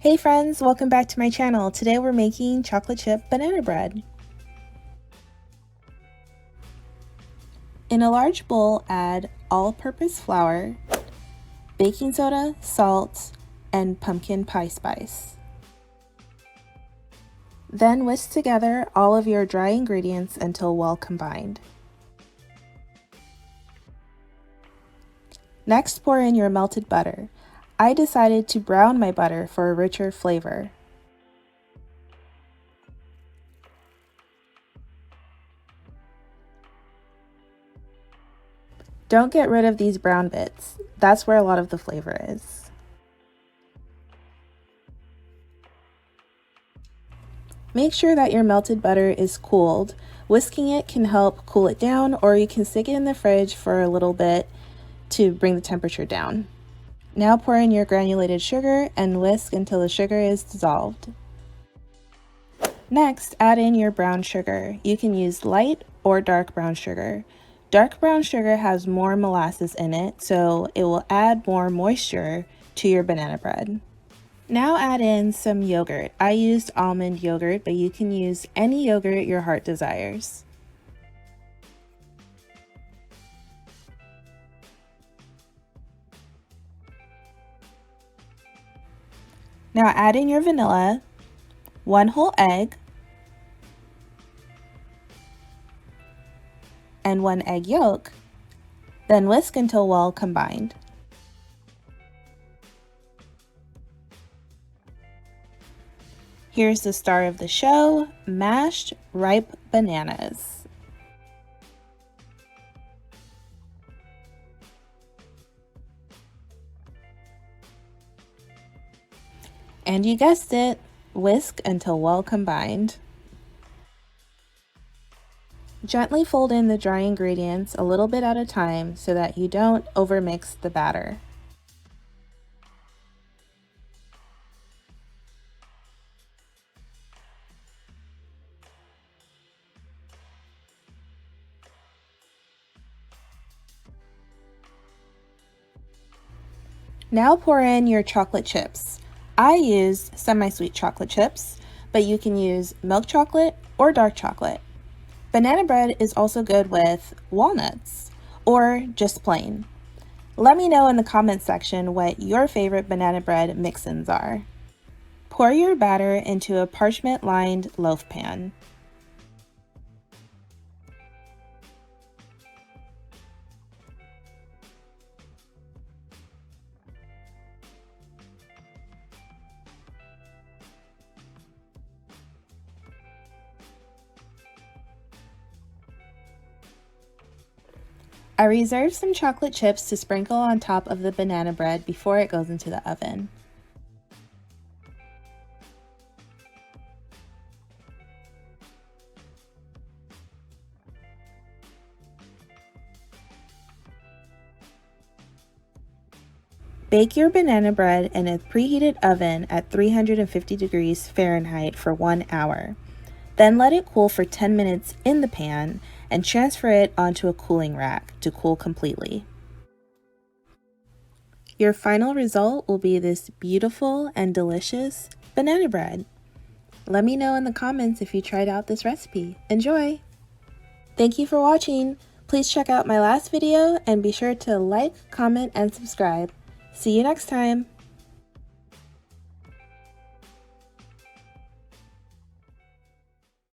Hey friends, welcome back to my channel. Today we're making chocolate chip banana bread. In a large bowl, add all-purpose flour, baking soda, salt, and pumpkin pie spice. Then whisk together all of your dry ingredients until well combined. Next, pour in your melted butter. I decided to brown my butter for a richer flavor. Don't get rid of these brown bits. That's where a lot of the flavor is. Make sure that your melted butter is cooled. Whisking it can help cool it down, or you can stick it in the fridge for a little bit to bring the temperature down. Now pour in your granulated sugar and whisk until the sugar is dissolved. Next, add in your brown sugar. You can use light or dark brown sugar. Dark brown sugar has more molasses in it, so it will add more moisture to your banana bread. Now add in some yogurt. I used almond yogurt, but you can use any yogurt your heart desires. Now add in your vanilla, 1 whole egg, and 1 egg yolk, then whisk until well combined. Here's the star of the show, mashed ripe bananas. And you guessed it, whisk until well combined. Gently fold in the dry ingredients a little bit at a time so that you don't overmix the batter. Now pour in your chocolate chips. I used semi-sweet chocolate chips, but you can use milk chocolate or dark chocolate. Banana bread is also good with walnuts or just plain. Let me know in the comments section what your favorite banana bread mix-ins are. Pour your batter into a parchment-lined loaf pan. I reserved some chocolate chips to sprinkle on top of the banana bread before it goes into the oven. Bake your banana bread in a preheated oven at 350 degrees Fahrenheit for 1 hour. Then let it cool for 10 minutes in the pan and transfer it onto a cooling rack to cool completely. Your final result will be this beautiful and delicious banana bread. Let me know in the comments if you tried out this recipe. Enjoy! Thank you for watching. Please check out my last video and be sure to like, comment, and subscribe. See you next time.